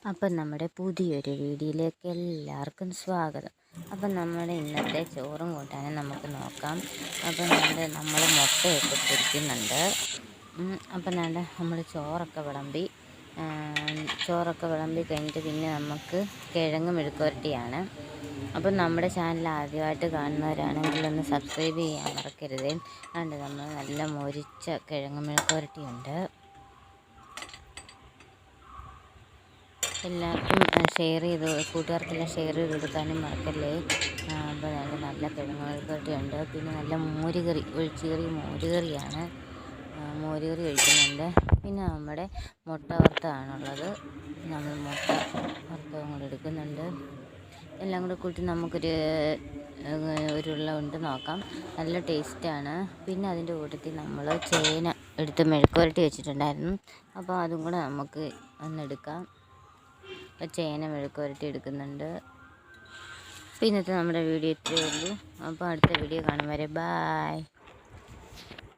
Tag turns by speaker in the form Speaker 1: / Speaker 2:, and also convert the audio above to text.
Speaker 1: അപ്പം നമ്മുടെ പുതിയൊരു വീഡിയോയിലേക്ക് എല്ലാവർക്കും സ്വാഗതം. അപ്പം നമ്മുടെ ഇന്നത്തെ ചോറും കൂട്ടാനും നമുക്ക് നോക്കാം. അപ്പം നമ്മൾ മുട്ടയൊക്കെ പൊരിക്കുന്നുണ്ട്. അപ്പം നമ്മൾ ചോറൊക്കെ വിളമ്പി കഴിഞ്ഞിട്ട് പിന്നെ നമുക്ക് കിഴങ്ങ് മെഴുക്കുവരട്ടിയാണ്. അപ്പം നമ്മുടെ ചാനൽ ആദ്യമായിട്ട് കാണുന്നവരാണെങ്കിൽ ഒന്ന് സബ്സ്ക്രൈബ് ചെയ്യാൻ മറക്കരുതേ. നമ്മൾ നല്ല മൊരിച്ച കിഴങ്ങ് മെഴുക്കുവരട്ടിയുണ്ട്. എല്ലാവർക്കും കൂട്ടുകാർക്കെല്ലാം ഷെയർ ചെയ്ത് കൊടുക്കാനും മറക്കല്ലേ. അപ്പോൾ നല്ല കിഴങ്ങ് മെഴുക്കുവരട്ടിയുണ്ട്. പിന്നെ നല്ല മോരുകറി, ഒഴിച്ചുകറി മോരുകറിയാണ്. മോരുകറി ഒഴിക്കുന്നുണ്ട്. പിന്നെ നമ്മുടെ മുട്ട വറുത്തതാണുള്ളത്. നമ്മൾ മുട്ട വറുത്തതും കൂടെ എടുക്കുന്നുണ്ട്. എല്ലാം കൂടെ കൂട്ടി നമുക്കൊരു ഉരുള കൊണ്ട് നോക്കാം. നല്ല ടേസ്റ്റാണ്. പിന്നെ അതിൻ്റെ കൂട്ടത്തിൽ നമ്മൾ ചേന എടുത്ത് മെഴുക്കുവരട്ടി വെച്ചിട്ടുണ്ടായിരുന്നു. അപ്പോൾ അതും കൂടെ നമുക്ക് ഒന്നെടുക്കാം. ചേന മെഴുക്കുവരട്ടി എടുക്കുന്നുണ്ട്. അപ്പോൾ ഇന്നത്തെ നമ്മുടെ വീഡിയോ ഇത്രയേ ഉള്ളൂ. അപ്പോൾ അടുത്ത വീഡിയോ കാണും വരെ ബായ്.